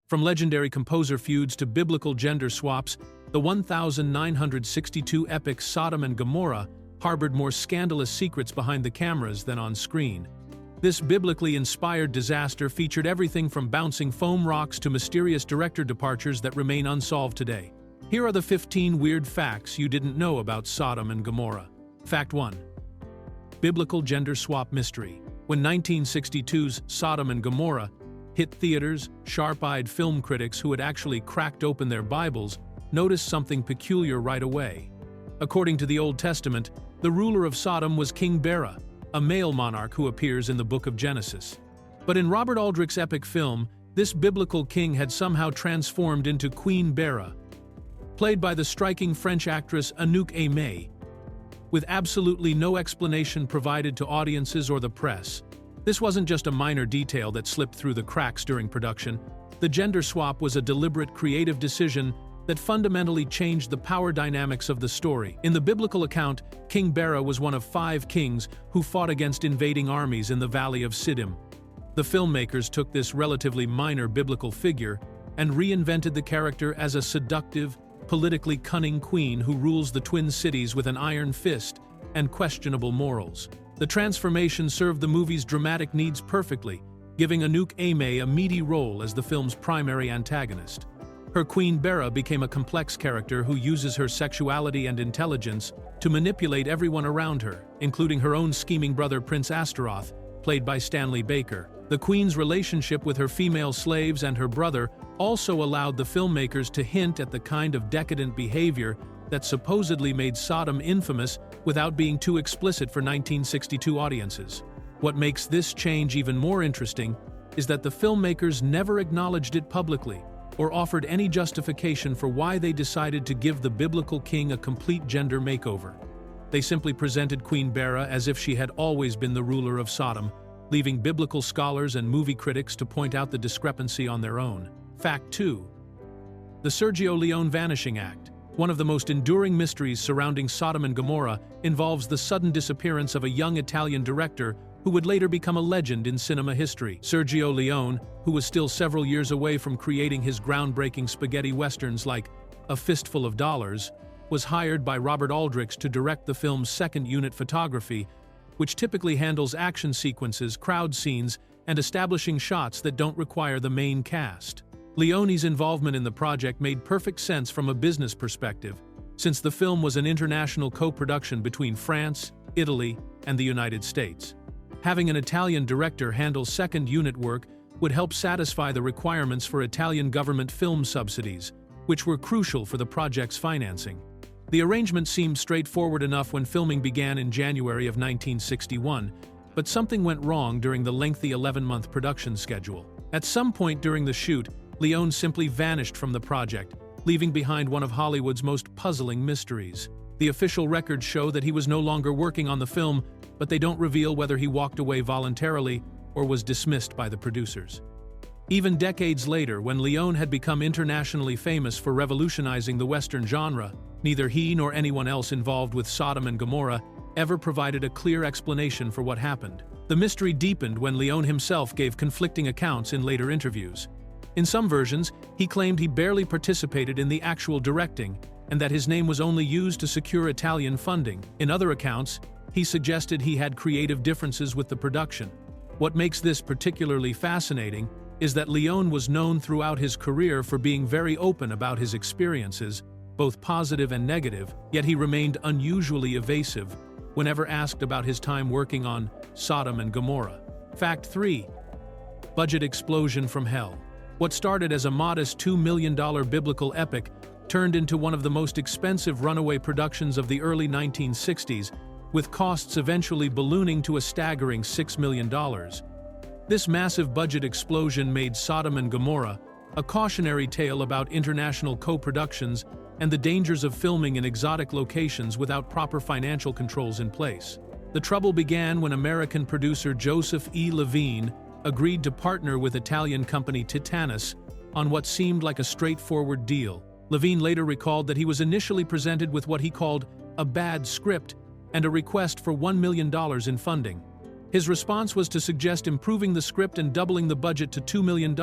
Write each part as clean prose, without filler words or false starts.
From legendary composer feuds to biblical gender swaps, the 1962 epic Sodom and Gomorrah harbored more scandalous secrets behind the cameras than on screen. This biblically inspired disaster featured everything from bouncing foam rocks to mysterious director departures that remain unsolved today. Here are the 15 weird facts you didn't know about Sodom and Gomorrah. Fact 1. Biblical gender swap mystery. When 1962's Sodom and Gomorrah hit theaters, sharp-eyed film critics who had actually cracked open their Bibles noticed something peculiar right away. According to the Old Testament, the ruler of Sodom was King Bera, a male monarch who appears in the book of Genesis. But in Robert Aldrich's epic film, this biblical king had somehow transformed into Queen Bera, played by the striking French actress Anouk Aimée, with absolutely no explanation provided to audiences or the press. This wasn't just a minor detail that slipped through the cracks during production. The gender swap was a deliberate creative decision that fundamentally changed the power dynamics of the story. In the biblical account, King Bera was one of 5 kings who fought against invading armies in the Valley of Siddim. The filmmakers took this relatively minor biblical figure and reinvented the character as a seductive, politically cunning queen who rules the twin cities with an iron fist and questionable morals. The transformation served the movie's dramatic needs perfectly, giving Anouk Aimée a meaty role as the film's primary antagonist. Her Queen Bera became a complex character who uses her sexuality and intelligence to manipulate everyone around her, including her own scheming brother Prince Astaroth, played by Stanley Baker. The Queen's relationship with her female slaves and her brother also allowed the filmmakers to hint at the kind of decadent behavior that supposedly made Sodom infamous without being too explicit for 1962 audiences. What makes this change even more interesting is that the filmmakers never acknowledged it publicly or offered any justification for why they decided to give the biblical king a complete gender makeover. They simply presented Queen Bera as if she had always been the ruler of Sodom, leaving biblical scholars and movie critics to point out the discrepancy on their own. Fact 2. The Sergio Leone Vanishing Act. One of the most enduring mysteries surrounding Sodom and Gomorrah involves the sudden disappearance of a young Italian director who would later become a legend in cinema history. Sergio Leone, who was still several years away from creating his groundbreaking spaghetti westerns like A Fistful of Dollars, was hired by Robert Aldrich to direct the film's second unit photography, which typically handles action sequences, crowd scenes, and establishing shots that don't require the main cast. Leone's involvement in the project made perfect sense from a business perspective, since the film was an international co-production between France, Italy, and the United States. Having an Italian director handle second unit work would help satisfy the requirements for Italian government film subsidies, which were crucial for the project's financing. The arrangement seemed straightforward enough when filming began in January of 1961, but something went wrong during the lengthy 11-month production schedule. At some point during the shoot, Leone simply vanished from the project, leaving behind one of Hollywood's most puzzling mysteries. The official records show that he was no longer working on the film, but they don't reveal whether he walked away voluntarily or was dismissed by the producers. Even decades later, when Leone had become internationally famous for revolutionizing the Western genre, neither he nor anyone else involved with Sodom and Gomorrah ever provided a clear explanation for what happened. The mystery deepened when Leone himself gave conflicting accounts in later interviews. In some versions, he claimed he barely participated in the actual directing and that his name was only used to secure Italian funding. In other accounts, he suggested he had creative differences with the production. What makes this particularly fascinating is that Leone was known throughout his career for being very open about his experiences, both positive and negative, yet he remained unusually evasive whenever asked about his time working on Sodom and Gomorrah. Fact 3. Budget explosion from hell. What started as a modest $2 million biblical epic turned into one of the most expensive runaway productions of the early 1960s, with costs eventually ballooning to a staggering $6 million. This massive budget explosion made Sodom and Gomorrah a cautionary tale about international co-productions and the dangers of filming in exotic locations without proper financial controls in place. The trouble began when American producer Joseph E. Levine agreed to partner with Italian company Titanus on what seemed like a straightforward deal. Levine later recalled that he was initially presented with what he called a bad script and a request for $1 million in funding. His response was to suggest improving the script and doubling the budget to $2 million,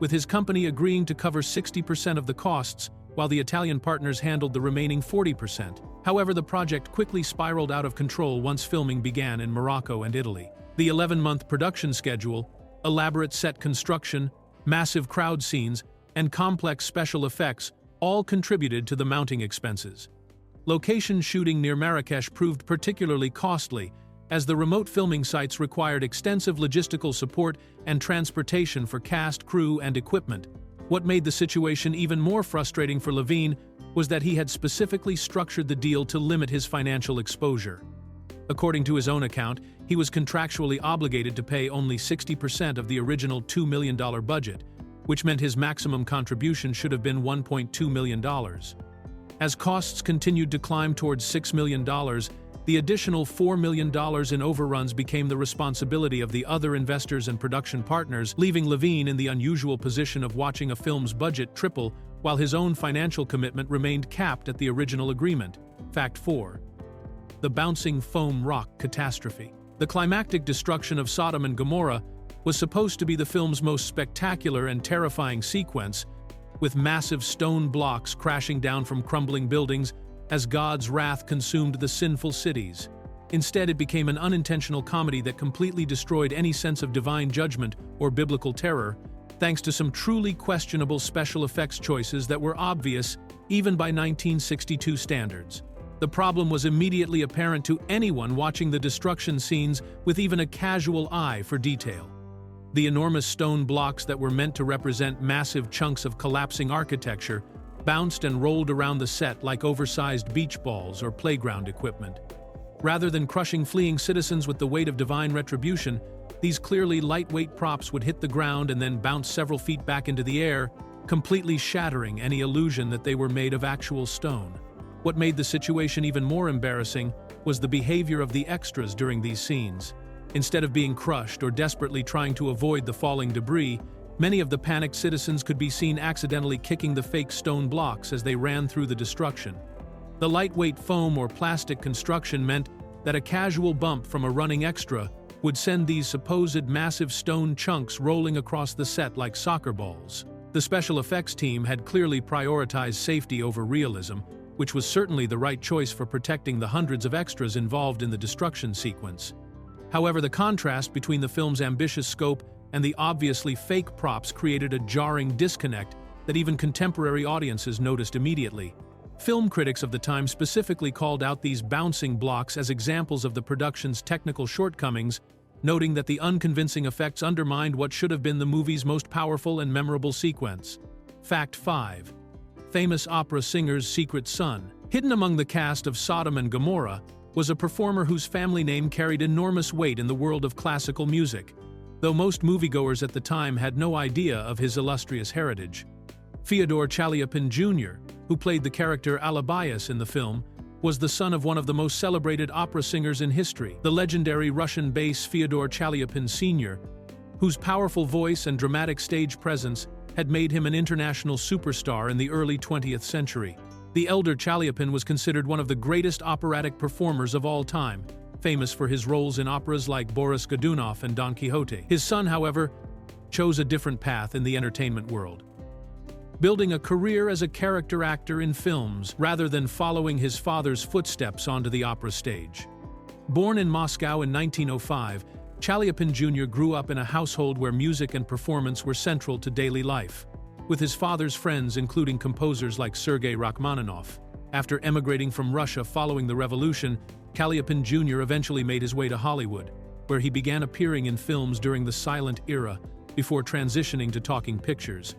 with his company agreeing to cover 60% of the costs, while the Italian partners handled the remaining 40%. However, the project quickly spiraled out of control once filming began in Morocco and Italy. The 11-month production schedule, elaborate set construction, massive crowd scenes, and complex special effects all contributed to the mounting expenses. Location shooting near Marrakesh proved particularly costly, as the remote filming sites required extensive logistical support and transportation for cast, crew, and equipment. What made the situation even more frustrating for Levine was that he had specifically structured the deal to limit his financial exposure. According to his own account, he was contractually obligated to pay only 60% of the original $2 million budget, which meant his maximum contribution should have been $1.2 million. As costs continued to climb towards $6 million, the additional $4 million in overruns became the responsibility of the other investors and production partners, leaving Levine in the unusual position of watching a film's budget triple while his own financial commitment remained capped at the original agreement. Fact 4. The bouncing foam rock catastrophe. The climactic destruction of Sodom and Gomorrah was supposed to be the film's most spectacular and terrifying sequence, with massive stone blocks crashing down from crumbling buildings as God's wrath consumed the sinful cities. Instead, it became an unintentional comedy that completely destroyed any sense of divine judgment or biblical terror, thanks to some truly questionable special effects choices that were obvious even by 1962 standards. The problem was immediately apparent to anyone watching the destruction scenes with even a casual eye for detail. The enormous stone blocks that were meant to represent massive chunks of collapsing architecture bounced and rolled around the set like oversized beach balls or playground equipment. Rather than crushing fleeing citizens with the weight of divine retribution, these clearly lightweight props would hit the ground and then bounce several feet back into the air, completely shattering any illusion that they were made of actual stone. What made the situation even more embarrassing was the behavior of the extras during these scenes. Instead of being crushed or desperately trying to avoid the falling debris, many of the panicked citizens could be seen accidentally kicking the fake stone blocks as they ran through the destruction. The lightweight foam or plastic construction meant that a casual bump from a running extra would send these supposed massive stone chunks rolling across the set like soccer balls. The special effects team had clearly prioritized safety over realism, which was certainly the right choice for protecting the hundreds of extras involved in the destruction sequence. However, the contrast between the film's ambitious scope and the obviously fake props created a jarring disconnect that even contemporary audiences noticed immediately. Film critics of the time specifically called out these bouncing blocks as examples of the production's technical shortcomings, noting that the unconvincing effects undermined what should have been the movie's most powerful and memorable sequence. Fact 5. Famous opera singer's secret son. Hidden among the cast of Sodom and Gomorrah was a performer whose family name carried enormous weight in the world of classical music, though most moviegoers at the time had no idea of his illustrious heritage. Fyodor Chaliapin Jr., who played the character Alabias in the film, was the son of one of the most celebrated opera singers in history, the legendary Russian bass Fyodor Chaliapin Sr., whose powerful voice and dramatic stage presence had made him an international superstar in the early 20th century. The elder Chaliapin was considered one of the greatest operatic performers of all time, famous for his roles in operas like Boris Godunov and Don Quixote. His son, however, chose a different path in the entertainment world, building a career as a character actor in films rather than following his father's footsteps onto the opera stage. Born in Moscow in 1905, Chaliapin Jr. grew up in a household where music and performance were central to daily life, with his father's friends including composers like Sergei Rachmaninoff. After emigrating from Russia following the revolution, Chaliapin Jr. eventually made his way to Hollywood, where he began appearing in films during the silent era before transitioning to talking pictures.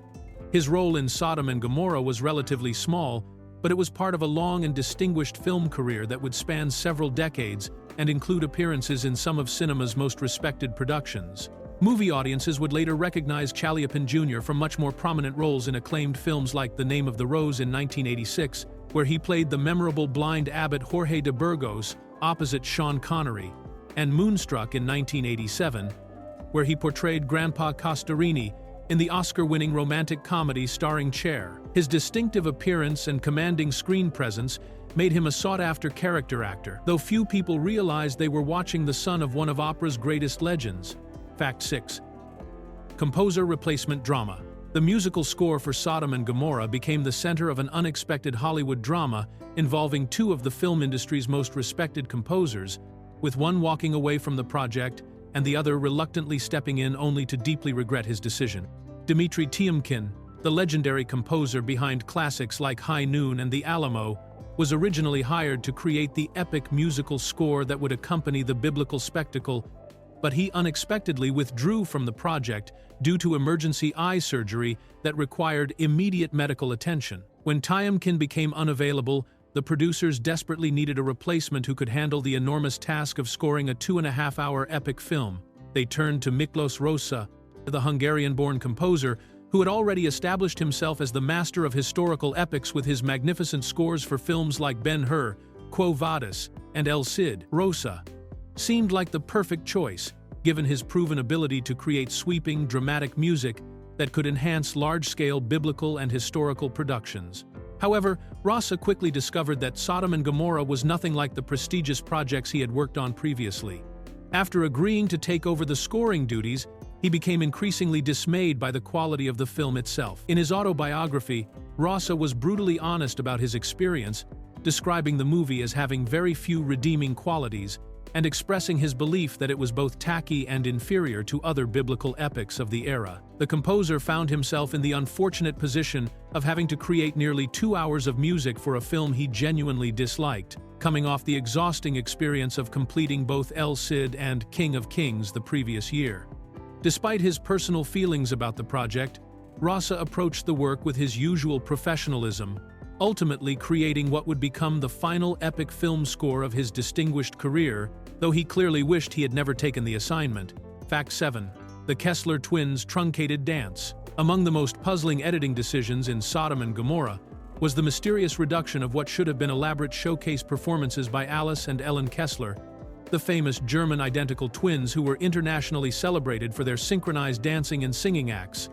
His role in Sodom and Gomorrah was relatively small, but it was part of a long and distinguished film career that would span several decades and include appearances in some of cinema's most respected productions. Movie audiences would later recognize Chaliapin Jr. from much more prominent roles in acclaimed films like The Name of the Rose in 1986, where he played the memorable blind abbot Jorge de Burgos opposite Sean Connery, and Moonstruck in 1987, where he portrayed Grandpa Costarini in the Oscar-winning romantic comedy starring Cher. His distinctive appearance and commanding screen presence made him a sought-after character actor, though few people realized they were watching the son of one of opera's greatest legends. Fact 6. Composer replacement drama. The musical score for Sodom and Gomorrah became the center of an unexpected Hollywood drama involving two of the film industry's most respected composers, with one walking away from the project and the other reluctantly stepping in only to deeply regret his decision. Dmitri Tiomkin, the legendary composer behind classics like High Noon and The Alamo, was originally hired to create the epic musical score that would accompany the biblical spectacle, but he unexpectedly withdrew from the project due to emergency eye surgery that required immediate medical attention. When Tiomkin became unavailable, the producers desperately needed a replacement who could handle the enormous task of scoring a 2.5-hour epic film. They turned to Miklos Rosa, the Hungarian-born composer, who had already established himself as the master of historical epics with his magnificent scores for films like Ben-Hur, Quo Vadis, and El Cid. Rosa seemed like the perfect choice, given his proven ability to create sweeping, dramatic music that could enhance large-scale biblical and historical productions. However, Rosa quickly discovered that Sodom and Gomorrah was nothing like the prestigious projects he had worked on previously. After agreeing to take over the scoring duties, he became increasingly dismayed by the quality of the film itself. In his autobiography, Rosa was brutally honest about his experience, describing the movie as having very few redeeming qualities, and expressing his belief that it was both tacky and inferior to other biblical epics of the era. The composer found himself in the unfortunate position of having to create nearly 2 hours of music for a film he genuinely disliked, coming off the exhausting experience of completing both El Cid and King of Kings the previous year. Despite his personal feelings about the project, Rosa approached the work with his usual professionalism, ultimately creating what would become the final epic film score of his distinguished career, though he clearly wished he had never taken the assignment. Fact 7. The Kessler twins' truncated dance. Among the most puzzling editing decisions in Sodom and Gomorrah was the mysterious reduction of what should have been elaborate showcase performances by Alice and Ellen Kessler, the famous German identical twins who were internationally celebrated for their synchronized dancing and singing acts.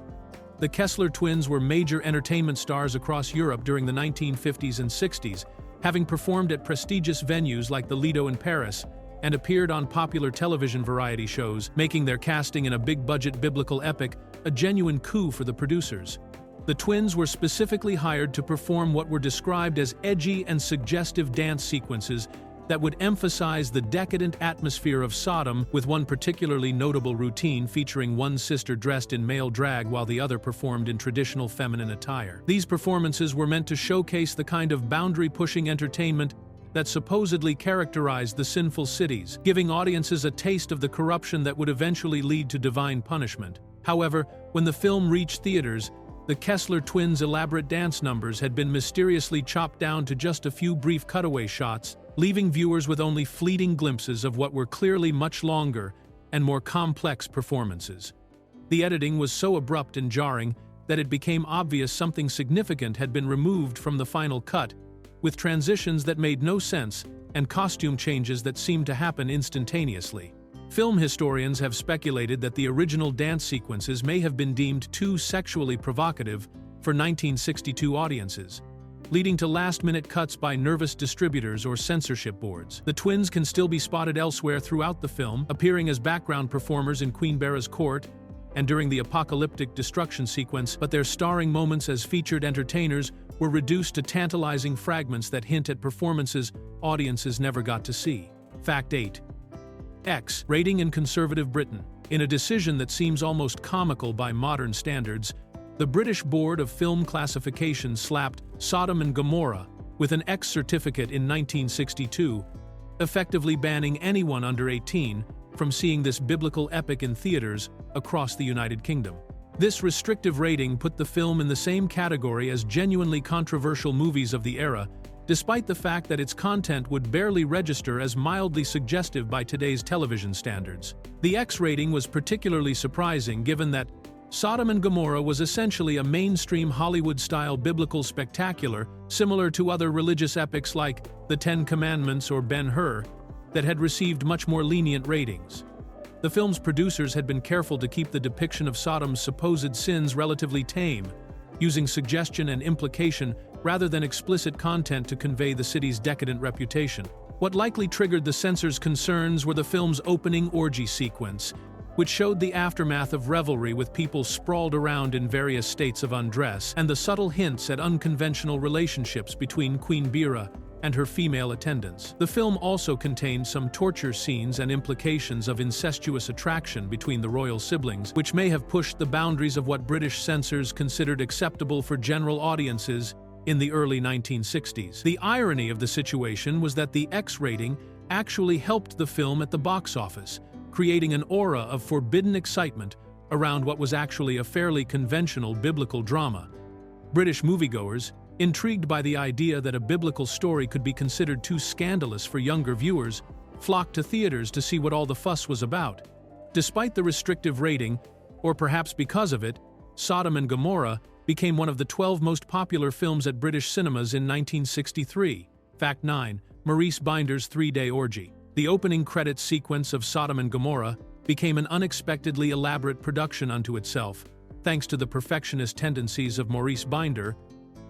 The Kessler twins were major entertainment stars across Europe during the 1950s and 60s, having performed at prestigious venues like the Lido in Paris and appeared on popular television variety shows, making their casting in a big-budget biblical epic a genuine coup for the producers. The twins were specifically hired to perform what were described as edgy and suggestive dance sequences that would emphasize the decadent atmosphere of Sodom, with one particularly notable routine featuring one sister dressed in male drag while the other performed in traditional feminine attire. These performances were meant to showcase the kind of boundary-pushing entertainment that supposedly characterized the sinful cities, giving audiences a taste of the corruption that would eventually lead to divine punishment. However, when the film reached theaters, the Kessler twins' elaborate dance numbers had been mysteriously chopped down to just a few brief cutaway shots, leaving viewers with only fleeting glimpses of what were clearly much longer and more complex performances. The editing was so abrupt and jarring that it became obvious something significant had been removed from the final cut, with transitions that made no sense and costume changes that seemed to happen instantaneously. Film historians have speculated that the original dance sequences may have been deemed too sexually provocative for 1962 audiences, leading to last-minute cuts by nervous distributors or censorship boards. The twins can still be spotted elsewhere throughout the film, appearing as background performers in Queen Bera's court and during the apocalyptic destruction sequence, but their starring moments as featured entertainers were reduced to tantalizing fragments that hint at performances audiences never got to see. Fact 8. X rating in conservative Britain. In a decision that seems almost comical by modern standards, the British Board of Film Classification slapped Sodom and Gomorrah with an X certificate in 1962, effectively banning anyone under 18 from seeing this biblical epic in theaters across the United Kingdom. This restrictive rating put the film in the same category as genuinely controversial movies of the era, despite the fact that its content would barely register as mildly suggestive by today's television standards. The X rating was particularly surprising given that Sodom and Gomorrah was essentially a mainstream Hollywood-style biblical spectacular similar to other religious epics like The Ten Commandments or Ben-Hur that had received much more lenient ratings. The film's producers had been careful to keep the depiction of Sodom's supposed sins relatively tame, using suggestion and implication rather than explicit content to convey the city's decadent reputation. What likely triggered the censors' concerns were the film's opening orgy sequence, which showed the aftermath of revelry with people sprawled around in various states of undress, and the subtle hints at unconventional relationships between Queen Bira and her female attendants. The film also contained some torture scenes and implications of incestuous attraction between the royal siblings, which may have pushed the boundaries of what British censors considered acceptable for general audiences in the early 1960s. The irony of the situation was that the X rating actually helped the film at the box office, creating an aura of forbidden excitement around what was actually a fairly conventional biblical drama. British moviegoers, intrigued by the idea that a biblical story could be considered too scandalous for younger viewers, flocked to theaters to see what all the fuss was about. Despite the restrictive rating, or perhaps because of it, Sodom and Gomorrah became one of the 12 most popular films at British cinemas in 1963. Fact 9. Maurice Binder's three-day orgy. The opening credits sequence of Sodom and Gomorrah became an unexpectedly elaborate production unto itself, thanks to the perfectionist tendencies of Maurice Binder,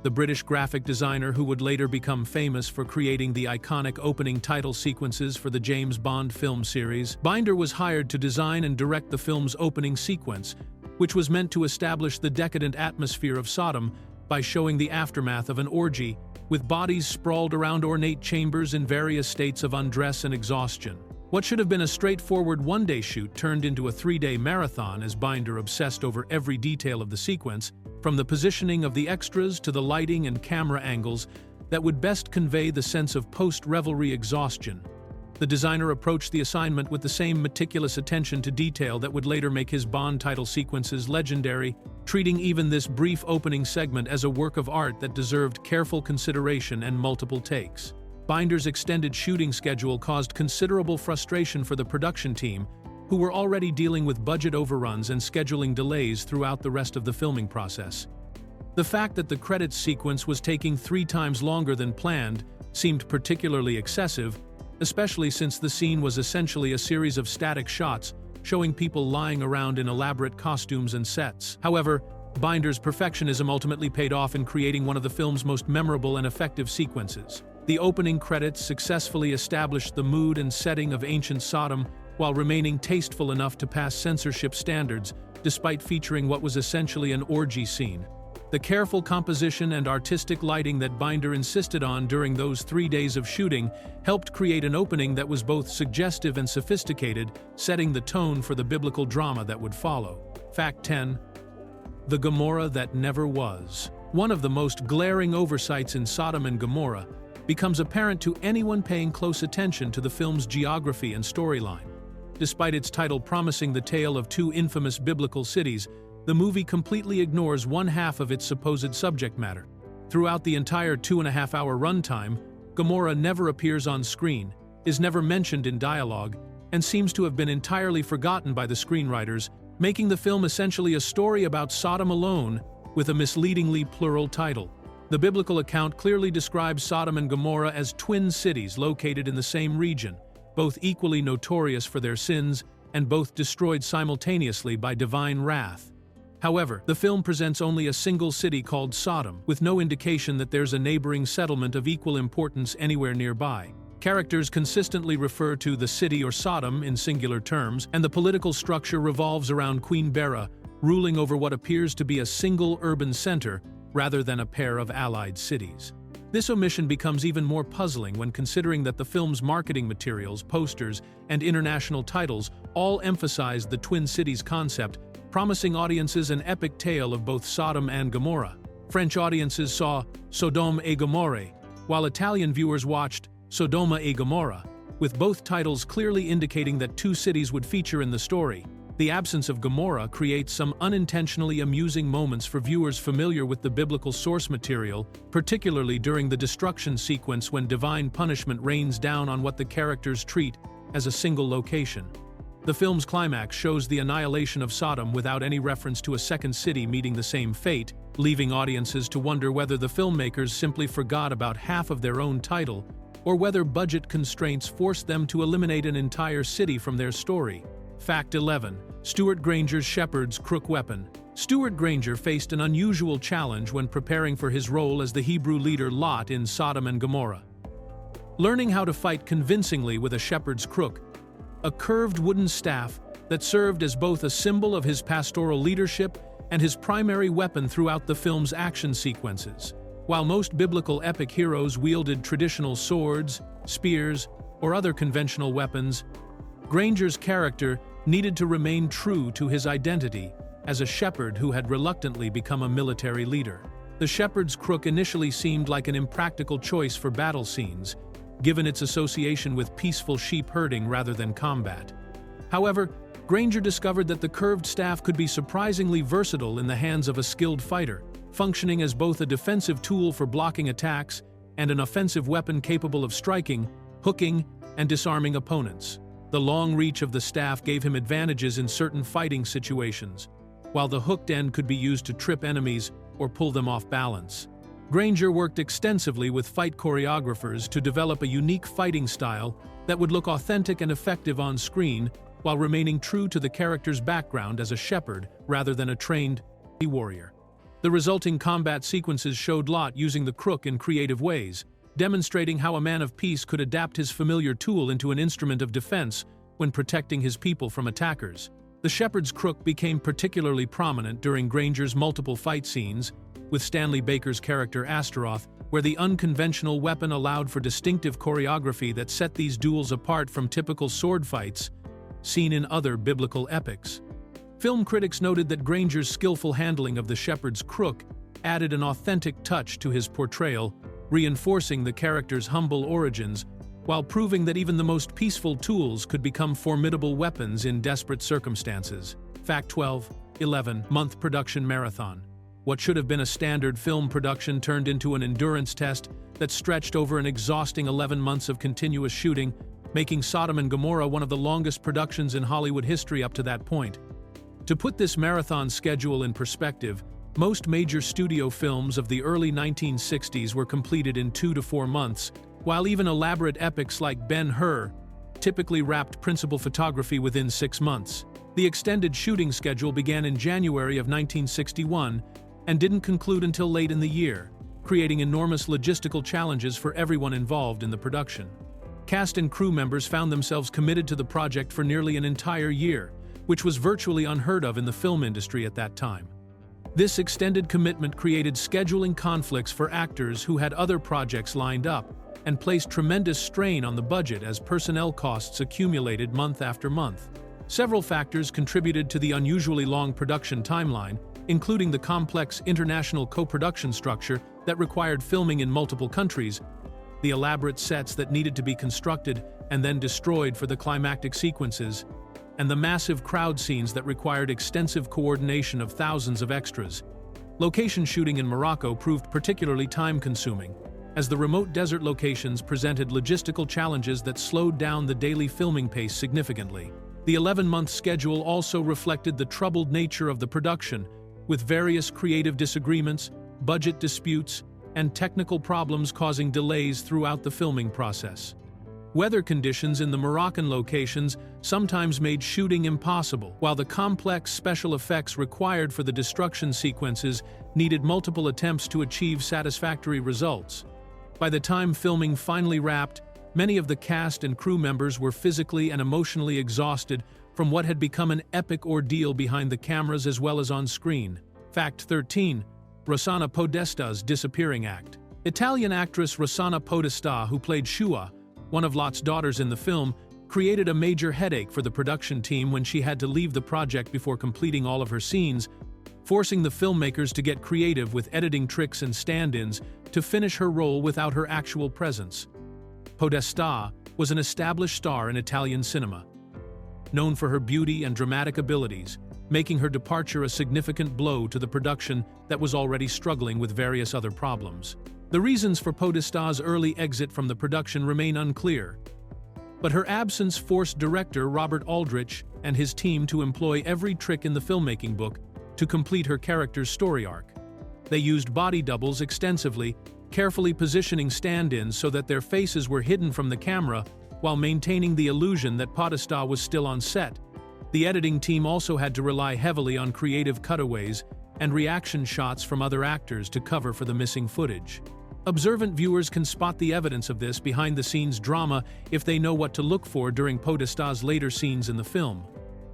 the British graphic designer who would later become famous for creating the iconic opening title sequences for the James Bond film series. Binder was hired to design and direct the film's opening sequence, which was meant to establish the decadent atmosphere of Sodom by showing the aftermath of an orgy, with bodies sprawled around ornate chambers in various states of undress and exhaustion. What should have been a straightforward one-day shoot turned into a three-day marathon as Binder obsessed over every detail of the sequence, from the positioning of the extras to the lighting and camera angles that would best convey the sense of post-revelry exhaustion. The designer approached the assignment with the same meticulous attention to detail that would later make his Bond title sequences legendary, treating even this brief opening segment as a work of art that deserved careful consideration and multiple takes. Binder's extended shooting schedule caused considerable frustration for the production team, who were already dealing with budget overruns and scheduling delays throughout the rest of the filming process. The fact that the credits sequence was taking 3 times longer than planned seemed particularly excessive, especially since the scene was essentially a series of static shots showing people lying around in elaborate costumes and sets. However, Binder's perfectionism ultimately paid off in creating one of the film's most memorable and effective sequences. The opening credits successfully established the mood and setting of ancient Sodom while remaining tasteful enough to pass censorship standards, despite featuring what was essentially an orgy scene. The careful composition and artistic lighting that Binder insisted on during those 3 days of shooting helped create an opening that was both suggestive and sophisticated, setting the tone for the biblical drama that would follow. Fact 10. The Gomorrah that never was. One of the most glaring oversights in Sodom and Gomorrah becomes apparent to anyone paying close attention to the film's geography and storyline. Despite its title promising the tale of 2 infamous biblical cities, the movie completely ignores one half of its supposed subject matter. Throughout the entire 2.5-hour runtime, Gomorrah never appears on screen, is never mentioned in dialogue, and seems to have been entirely forgotten by the screenwriters, making the film essentially a story about Sodom alone, with a misleadingly plural title. The biblical account clearly describes Sodom and Gomorrah as twin cities located in the same region, both equally notorious for their sins and both destroyed simultaneously by divine wrath. However, the film presents only a single city called Sodom, with no indication that there's a neighboring settlement of equal importance anywhere nearby. Characters consistently refer to the city or Sodom in singular terms, and the political structure revolves around Queen Bera, ruling over what appears to be a single urban center rather than a pair of allied cities. This omission becomes even more puzzling when considering that the film's marketing materials, posters, and international titles all emphasize the Twin Cities concept, promising audiences an epic tale of both Sodom and Gomorrah. French audiences saw Sodome et Gomorrah, while Italian viewers watched Sodoma e Gomorrah, with both titles clearly indicating that 2 cities would feature in the story. The absence of Gomorrah creates some unintentionally amusing moments for viewers familiar with the biblical source material, particularly during the destruction sequence when divine punishment rains down on what the characters treat as a single location. The film's climax shows the annihilation of Sodom without any reference to a second city meeting the same fate, leaving audiences to wonder whether the filmmakers simply forgot about half of their own title, or whether budget constraints forced them to eliminate an entire city from their story. Fact 11. Stuart Granger's shepherd's crook weapon. Stuart Granger faced an unusual challenge when preparing for his role as the Hebrew leader Lot in Sodom and Gomorrah. Learning how to fight convincingly with a shepherd's crook, a curved wooden staff that served as both a symbol of his pastoral leadership and his primary weapon throughout the film's action sequences. While most biblical epic heroes wielded traditional swords, spears, or other conventional weapons, Granger's character needed to remain true to his identity as a shepherd who had reluctantly become a military leader. The shepherd's crook initially seemed like an impractical choice for battle scenes, given its association with peaceful sheep herding rather than combat. However, Granger discovered that the curved staff could be surprisingly versatile in the hands of a skilled fighter, functioning as both a defensive tool for blocking attacks and an offensive weapon capable of striking, hooking, and disarming opponents. The long reach of the staff gave him advantages in certain fighting situations, while the hooked end could be used to trip enemies or pull them off balance. Granger worked extensively with fight choreographers to develop a unique fighting style that would look authentic and effective on screen while remaining true to the character's background as a shepherd rather than a trained warrior. The resulting combat sequences showed Lot using the crook in creative ways, demonstrating how a man of peace could adapt his familiar tool into an instrument of defense when protecting his people from attackers. The shepherd's crook became particularly prominent during Granger's multiple fight scenes, with Stanley Baker's character Astaroth, where the unconventional weapon allowed for distinctive choreography that set these duels apart from typical sword fights seen in other biblical epics. Film critics noted that Granger's skillful handling of the shepherd's crook added an authentic touch to his portrayal, reinforcing the character's humble origins, while proving that even the most peaceful tools could become formidable weapons in desperate circumstances. Fact 12. 11-month production marathon. What should have been a standard film production turned into an endurance test that stretched over an exhausting 11 months of continuous shooting, making Sodom and Gomorrah one of the longest productions in Hollywood history up to that point. To put this marathon schedule in perspective, most major studio films of the early 1960s were completed in 2 to 4 months, while even elaborate epics like Ben-Hur typically wrapped principal photography within 6 months. The extended shooting schedule began in January of 1961 and didn't conclude until late in the year, creating enormous logistical challenges for everyone involved in the production. Cast and crew members found themselves committed to the project for nearly an entire year, which was virtually unheard of in the film industry at that time. This extended commitment created scheduling conflicts for actors who had other projects lined up and placed tremendous strain on the budget as personnel costs accumulated month after month. Several factors contributed to the unusually long production timeline, including the complex international co-production structure that required filming in multiple countries, the elaborate sets that needed to be constructed and then destroyed for the climactic sequences, and the massive crowd scenes that required extensive coordination of thousands of extras. Location shooting in Morocco proved particularly time-consuming, as the remote desert locations presented logistical challenges that slowed down the daily filming pace significantly. The 11-month schedule also reflected the troubled nature of the production, with various creative disagreements, budget disputes, and technical problems causing delays throughout the filming process. Weather conditions in the Moroccan locations sometimes made shooting impossible, while the complex special effects required for the destruction sequences needed multiple attempts to achieve satisfactory results. By the time filming finally wrapped, many of the cast and crew members were physically and emotionally exhausted from what had become an epic ordeal behind the cameras as well as on screen. Fact 13. Rossana Podesta's disappearing act. Italian actress Rossana Podesta, who played Shua, one of Lot's daughters in the film, created a major headache for the production team when she had to leave the project before completing all of her scenes, forcing the filmmakers to get creative with editing tricks and stand-ins to finish her role without her actual presence. Podesta was an established star in Italian cinema, known for her beauty and dramatic abilities, making her departure a significant blow to the production that was already struggling with various other problems. The reasons for Podesta's early exit from the production remain unclear, but her absence forced director Robert Aldrich and his team to employ every trick in the filmmaking book to complete her character's story arc. They used body doubles extensively, carefully positioning stand-ins so that their faces were hidden from the camera while maintaining the illusion that Podesta was still on set. The editing team also had to rely heavily on creative cutaways and reaction shots from other actors to cover for the missing footage. Observant viewers can spot the evidence of this behind-the-scenes drama if they know what to look for during Podesta's later scenes in the film.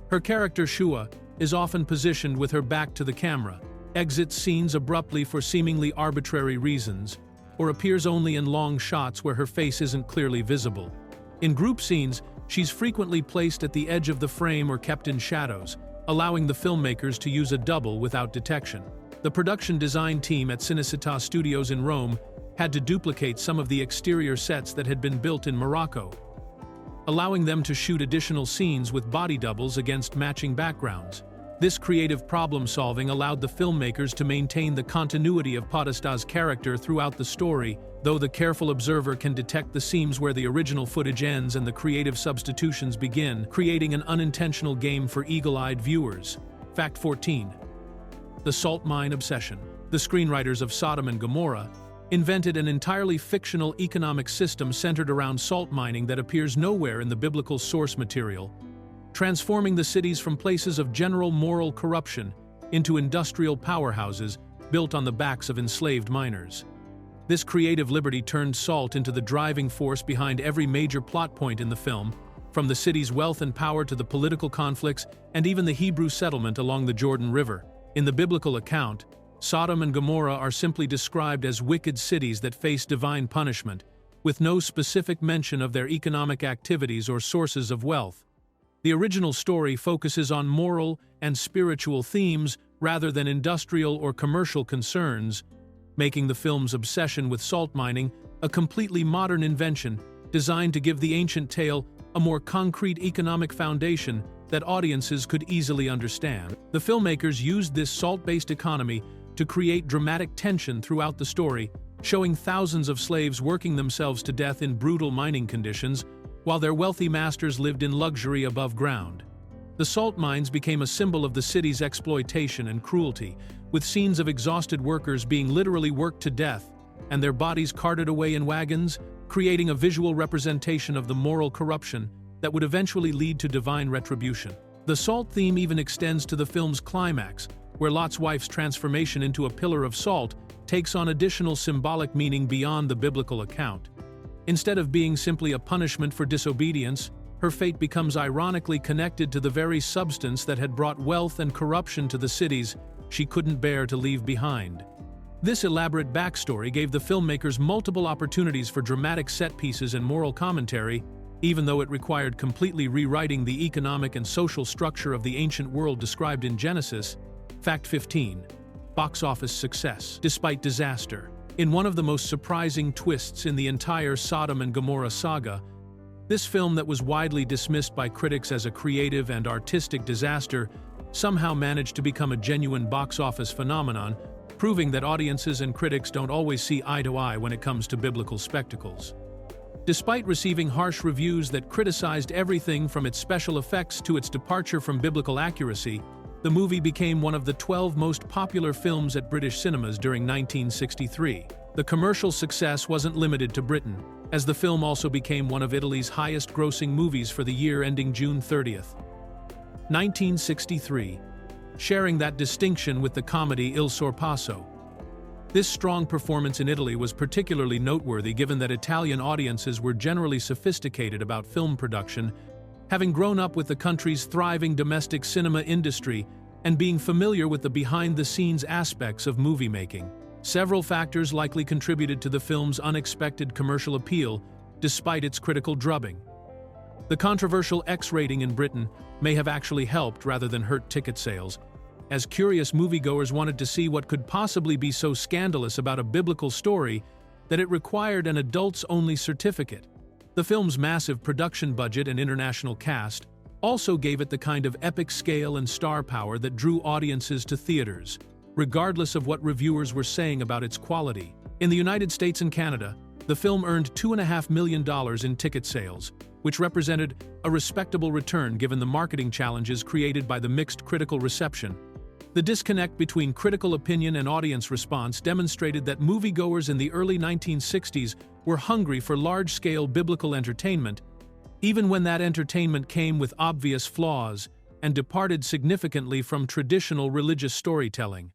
Her character Shua is often positioned with her back to the camera, exits scenes abruptly for seemingly arbitrary reasons, or appears only in long shots where her face isn't clearly visible. In group scenes, she's frequently placed at the edge of the frame or kept in shadows, allowing the filmmakers to use a double without detection. The production design team at Cinecittà Studios in Rome had to duplicate some of the exterior sets that had been built in Morocco, allowing them to shoot additional scenes with body doubles against matching backgrounds. This creative problem-solving allowed the filmmakers to maintain the continuity of Podesta's character throughout the story, though the careful observer can detect the seams where the original footage ends and the creative substitutions begin, creating an unintentional game for eagle-eyed viewers. Fact 14. The salt mine obsession. The screenwriters of Sodom and Gomorrah invented an entirely fictional economic system centered around salt mining that appears nowhere in the biblical source material, transforming the cities from places of general moral corruption into industrial powerhouses built on the backs of enslaved miners. This creative liberty turned salt into the driving force behind every major plot point in the film, from the city's wealth and power to the political conflicts and even the Hebrew settlement along the Jordan River. In the biblical account, Sodom and Gomorrah are simply described as wicked cities that face divine punishment, with no specific mention of their economic activities or sources of wealth. The original story focuses on moral and spiritual themes rather than industrial or commercial concerns, making the film's obsession with salt mining a completely modern invention designed to give the ancient tale a more concrete economic foundation that audiences could easily understand. The filmmakers used this salt-based economy to create dramatic tension throughout the story, showing thousands of slaves working themselves to death in brutal mining conditions, while their wealthy masters lived in luxury above ground. The salt mines became a symbol of the city's exploitation and cruelty, with scenes of exhausted workers being literally worked to death and their bodies carted away in wagons, creating a visual representation of the moral corruption that would eventually lead to divine retribution. The salt theme even extends to the film's climax, where Lot's wife's transformation into a pillar of salt takes on additional symbolic meaning beyond the biblical account. Instead of being simply a punishment for disobedience, her fate becomes ironically connected to the very substance that had brought wealth and corruption to the cities she couldn't bear to leave behind. This elaborate backstory gave the filmmakers multiple opportunities for dramatic set pieces and moral commentary, even though it required completely rewriting the economic and social structure of the ancient world described in Genesis. Fact 15. Box office success. Despite disaster. In one of the most surprising twists in the entire Sodom and Gomorrah saga, this film that was widely dismissed by critics as a creative and artistic disaster somehow managed to become a genuine box office phenomenon, proving that audiences and critics don't always see eye to eye when it comes to biblical spectacles. Despite receiving harsh reviews that criticized everything from its special effects to its departure from biblical accuracy, the movie became one of the 12 most popular films at British cinemas during 1963. The commercial success wasn't limited to Britain, as the film also became one of Italy's highest-grossing movies for the year ending June 30th, 1963, sharing that distinction with the comedy Il Sorpasso. This strong performance in Italy was particularly noteworthy given that Italian audiences were generally sophisticated about film production, having grown up with the country's thriving domestic cinema industry and being familiar with the behind-the-scenes aspects of movie making. Several factors likely contributed to the film's unexpected commercial appeal, despite its critical drubbing. The controversial X rating in Britain may have actually helped rather than hurt ticket sales, as curious moviegoers wanted to see what could possibly be so scandalous about a biblical story that it required an adults-only certificate. The film's massive production budget and international cast also gave it the kind of epic scale and star power that drew audiences to theaters, regardless of what reviewers were saying about its quality. In the United States and Canada, the film earned $2.5 million in ticket sales, which represented a respectable return given the marketing challenges created by the mixed critical reception. The disconnect between critical opinion and audience response demonstrated that moviegoers in the early 1960s were hungry for large-scale biblical entertainment, even when that entertainment came with obvious flaws and departed significantly from traditional religious storytelling.